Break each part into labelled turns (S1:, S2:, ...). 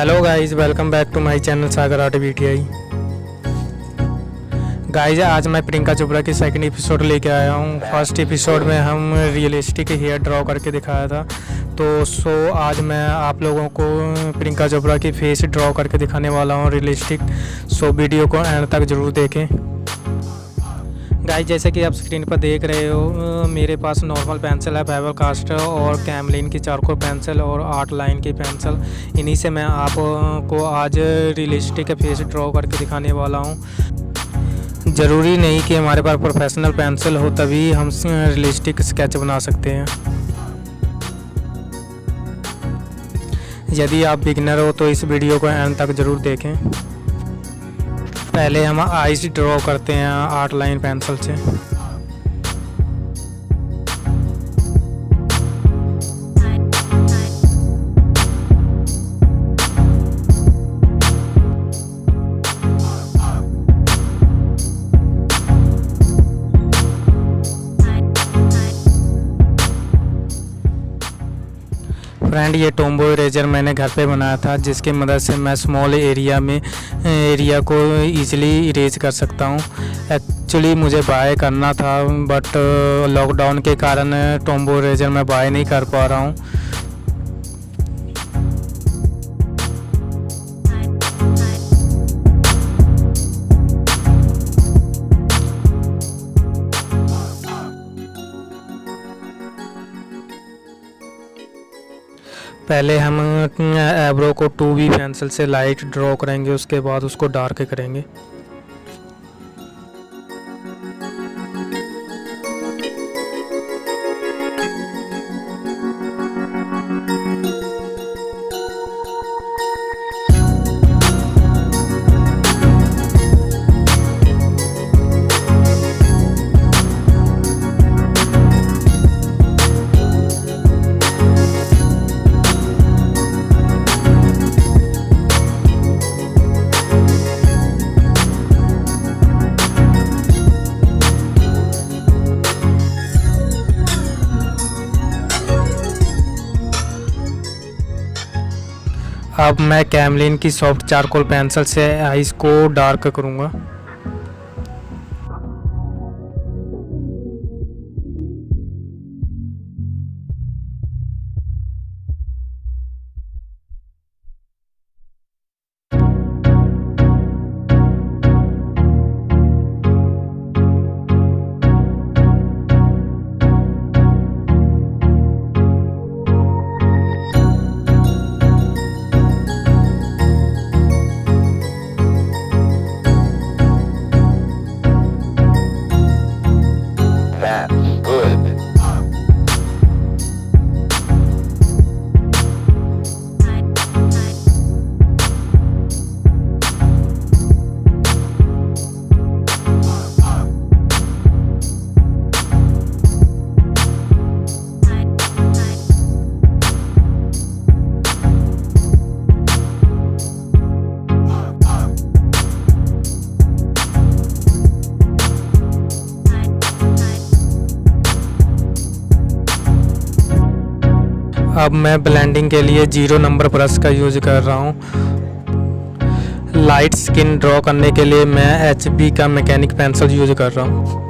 S1: Hello guys, welcome back to my channel Sagar art B T I. Guys, आज मैं प्रियंका चोपड़ा की second episode लेके आया हूँ। फर्स्ट एपिसोड में हम रियलिस्टिक हेयर ड्रॉ करके दिखाया था, तो आज मैं आप लोगों को प्रियंका चोपड़ा की फेस ड्रॉ करके दिखाने वाला हूँ रियलिस्टिक। वीडियो को एंड तक ज़रूर देखें। गाइस, जैसे कि आप स्क्रीन पर देख रहे हो, मेरे पास नॉर्मल पेंसिल है, फेबर कास्टर और कैमलिन की चारकोल पेंसिल और आर्ट लाइन की पेंसिल। इन्हीं से मैं आपको आज रियलिस्टिक फेस ड्रॉ करके दिखाने वाला हूँ। ज़रूरी नहीं कि हमारे पास प्रोफेशनल पेंसिल हो तभी हम रियलिस्टिक स्केच बना सकते हैं। यदि आप बिगिनर हो तो इस वीडियो को एंड तक ज़रूर देखें। पहले हम आईज ड्रॉ करते हैं आर्ट लाइन पेंसिल से। फ्रेंड, ये टोम्बो इरेजर मैंने घर पे बनाया था, जिसकी मदद से मैं स्मॉल एरिया को इजीली इरेज कर सकता हूँ। एक्चुअली मुझे बाय करना था, बट लॉकडाउन के कारण टोम्बो इरेजर मैं बाय नहीं कर पा रहा हूँ। पहले हम एब्रो को 2B पेंसिल से लाइट ड्रॉ करेंगे, उसके बाद उसको डार्क करेंगे। अब मैं कैमलिन की सॉफ्ट चारकोल पेंसिल से आइज को डार्क करूँगा। अब मैं ब्लेंडिंग के लिए 0 नंबर ब्रश का यूज कर रहा हूँ। लाइट स्किन ड्रॉ करने के लिए मैं HB का मैकेनिक पेंसिल यूज कर रहा हूँ।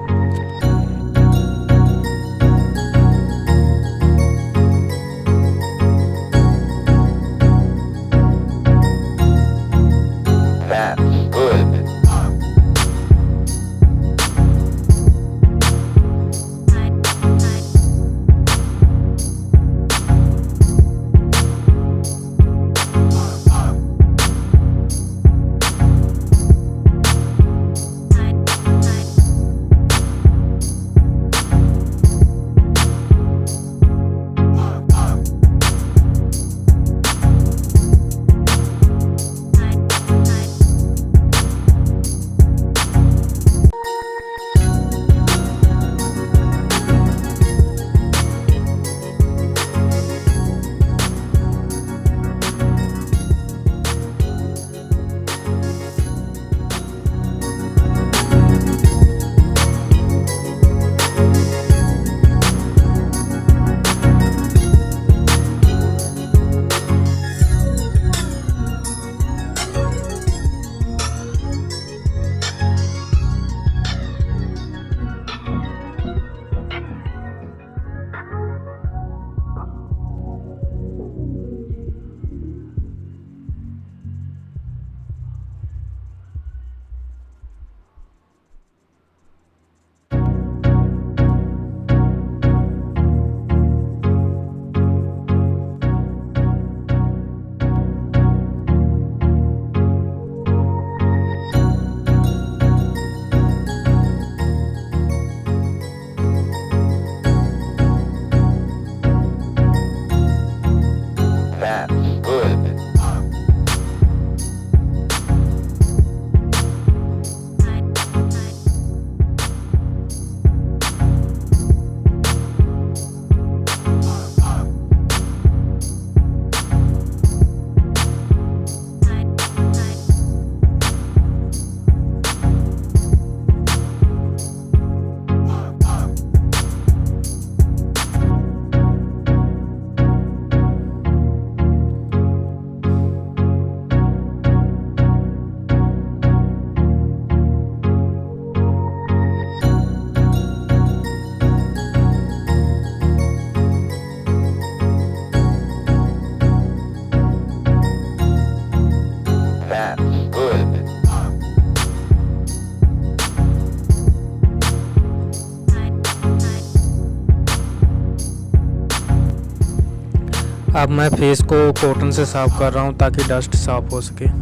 S1: अब मैं फेस को कॉटन से साफ़ कर रहा हूँ ताकि डस्ट साफ़ हो सके।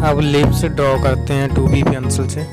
S1: अब लिप्स ड्रॉ करते हैं 2B पेंसिल से।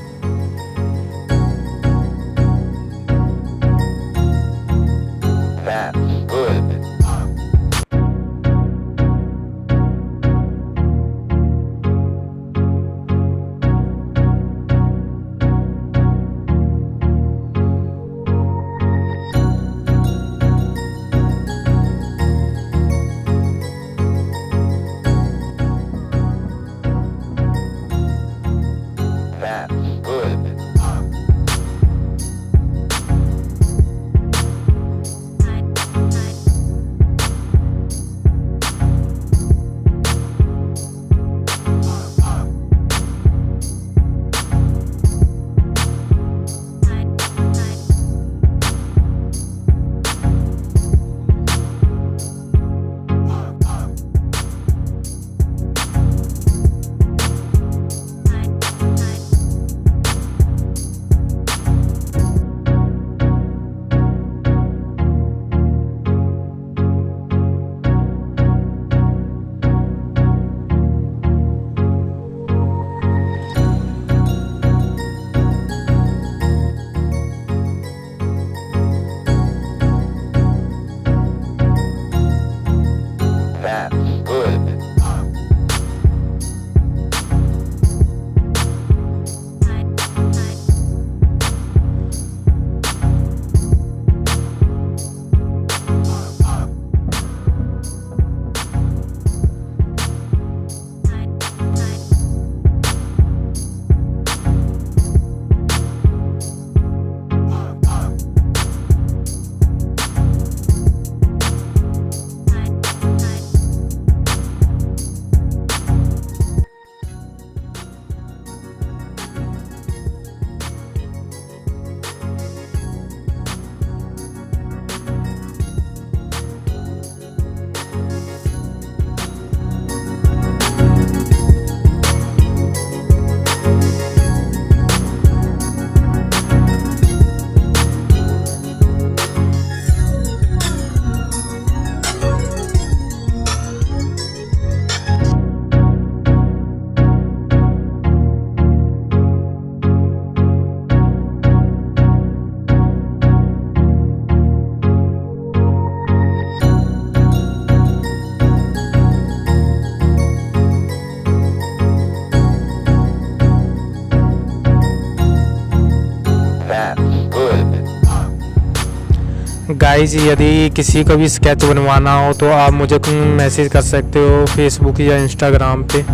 S1: गाइज यदि किसी को भी स्केच बनवाना हो तो आप मुझे मैसेज कर सकते हो फेसबुक या इंस्टाग्राम पे।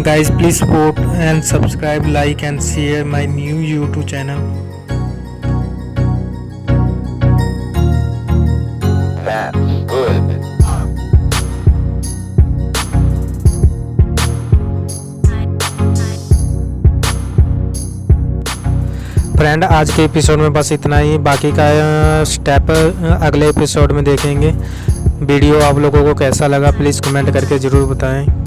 S1: Guys, please support and subscribe, like and share my new YouTube channel.
S2: That's good.
S1: Friend आज के एपिसोड में बस इतना ही, बाकी का स्टेप अगले एपिसोड में देखेंगे। वीडियो आप लोगों को कैसा लगा प्लीज़ कमेंट करके ज़रूर बताएं।